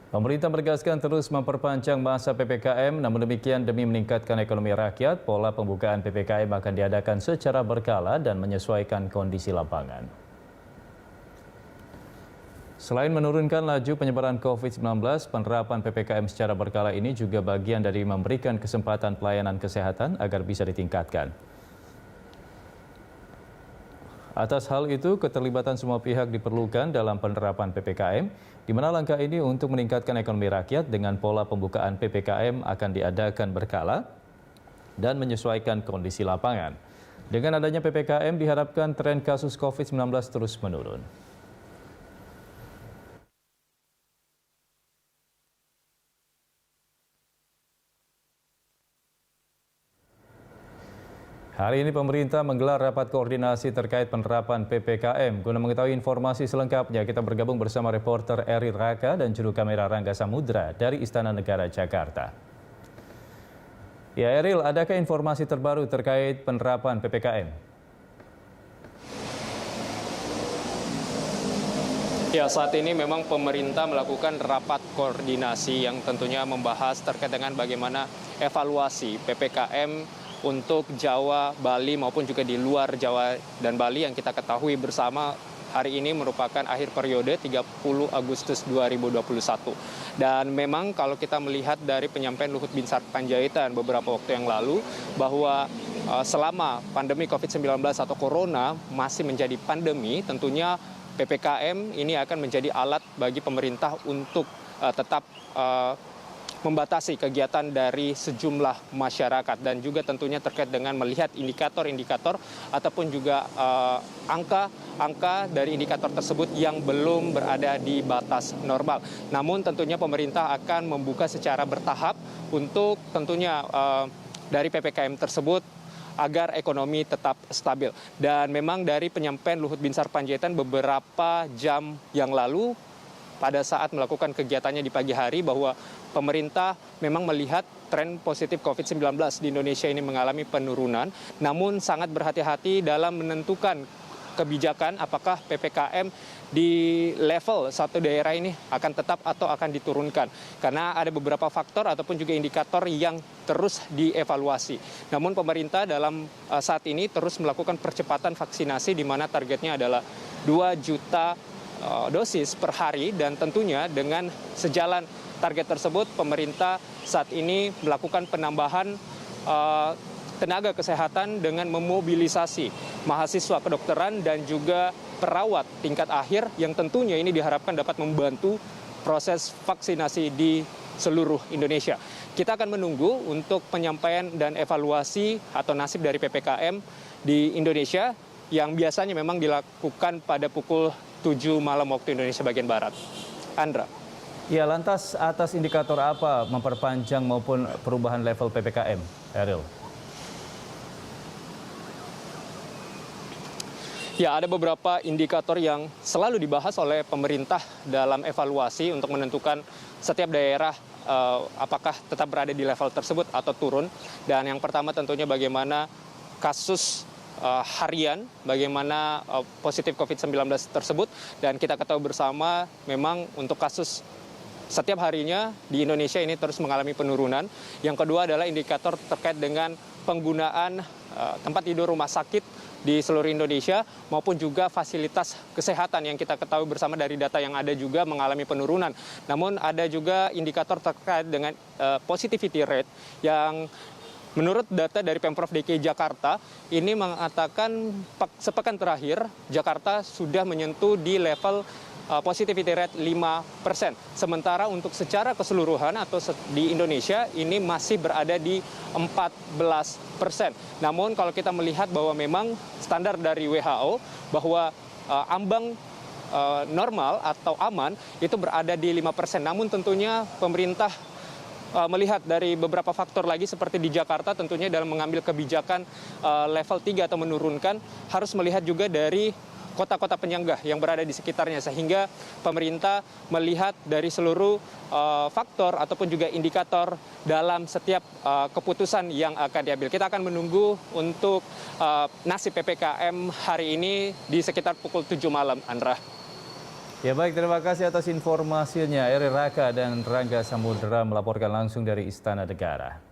Pemerintah menegaskan terus memperpanjang masa PPKM, namun demikian demi meningkatkan ekonomi rakyat, pola pembukaan PPKM akan diadakan secara berkala dan menyesuaikan kondisi lapangan. Selain menurunkan laju penyebaran COVID-19, penerapan PPKM secara berkala ini juga bagian dari memberikan kesempatan pelayanan kesehatan agar bisa ditingkatkan. Atas hal itu, keterlibatan semua pihak diperlukan dalam penerapan PPKM, di mana langkah ini untuk meningkatkan ekonomi rakyat dengan pola pembukaan PPKM akan diadakan berkala dan menyesuaikan kondisi lapangan. Dengan adanya PPKM, diharapkan tren kasus COVID-19 terus menurun. Hari ini pemerintah menggelar rapat koordinasi terkait penerapan PPKM. Guna mengetahui informasi selengkapnya, kita bergabung bersama reporter Eril Raka dan juru kamera Rangga Samudra dari Istana Negara Jakarta. Ya Eril, adakah informasi terbaru terkait penerapan PPKM? Ya, saat ini memang pemerintah melakukan rapat koordinasi yang tentunya membahas terkait dengan bagaimana evaluasi PPKM untuk Jawa, Bali maupun juga di luar Jawa dan Bali yang kita ketahui bersama hari ini merupakan akhir periode 30 Agustus 2021. Dan memang kalau kita melihat dari penyampaian Luhut Binsar Panjaitan beberapa waktu yang lalu bahwa selama pandemi COVID-19 atau Corona masih menjadi pandemi, tentunya PPKM ini akan menjadi alat bagi pemerintah untuk tetap membatasi kegiatan dari sejumlah masyarakat dan juga tentunya terkait dengan melihat indikator-indikator ataupun juga angka dari indikator tersebut yang belum berada di batas normal. Namun tentunya pemerintah akan membuka secara bertahap untuk tentunya dari PPKM tersebut agar ekonomi tetap stabil. Dan memang dari penyampaian Luhut Binsar Panjaitan beberapa jam yang lalu pada saat melakukan kegiatannya di pagi hari bahwa pemerintah memang melihat tren positif COVID-19 di Indonesia ini mengalami penurunan, namun sangat berhati-hati dalam menentukan kebijakan apakah PPKM di level satu daerah ini akan tetap atau akan diturunkan. Karena ada beberapa faktor ataupun juga indikator yang terus dievaluasi. Namun pemerintah dalam saat ini terus melakukan percepatan vaksinasi di mana targetnya adalah 2 juta dosis per hari dan tentunya dengan sejalan target tersebut pemerintah saat ini melakukan penambahan tenaga kesehatan dengan memobilisasi mahasiswa kedokteran dan juga perawat tingkat akhir yang tentunya ini diharapkan dapat membantu proses vaksinasi di seluruh Indonesia. Kita akan menunggu untuk penyampaian dan evaluasi atau nasib dari PPKM di Indonesia yang biasanya memang dilakukan pada pukul 7 malam waktu Indonesia bagian Barat. Andra. Ya, lantas atas indikator apa memperpanjang maupun perubahan level PPKM, Eril? Ya, ada beberapa indikator yang selalu dibahas oleh pemerintah dalam evaluasi untuk menentukan setiap daerah apakah tetap berada di level tersebut atau turun. Dan yang pertama tentunya bagaimana kasus harian, bagaimana positif COVID-19 tersebut. Dan kita ketahui bersama memang untuk kasus setiap harinya di Indonesia ini terus mengalami penurunan. Yang kedua adalah indikator terkait dengan penggunaan tempat tidur rumah sakit di seluruh Indonesia maupun juga fasilitas kesehatan yang kita ketahui bersama dari data yang ada juga mengalami penurunan. Namun ada juga indikator terkait dengan positivity rate yang menurut data dari Pemprov DKI Jakarta ini mengatakan sepekan terakhir Jakarta sudah menyentuh di level positivity rate 5%. Sementara untuk secara keseluruhan atau di Indonesia ini masih berada di 14%. Namun kalau kita melihat bahwa memang standar dari WHO bahwa ambang normal atau aman itu berada di 5%. Namun tentunya pemerintah melihat dari beberapa faktor lagi seperti di Jakarta tentunya dalam mengambil kebijakan level 3 atau menurunkan harus melihat juga dari kota-kota penyangga yang berada di sekitarnya sehingga pemerintah melihat dari seluruh faktor ataupun juga indikator dalam setiap keputusan yang akan diambil. Kita akan menunggu untuk nasib PPKM hari ini di sekitar pukul 7 malam, Andra. Ya baik, terima kasih atas informasinya. Eri Raka dan Rangga Samudera melaporkan langsung dari Istana Negara.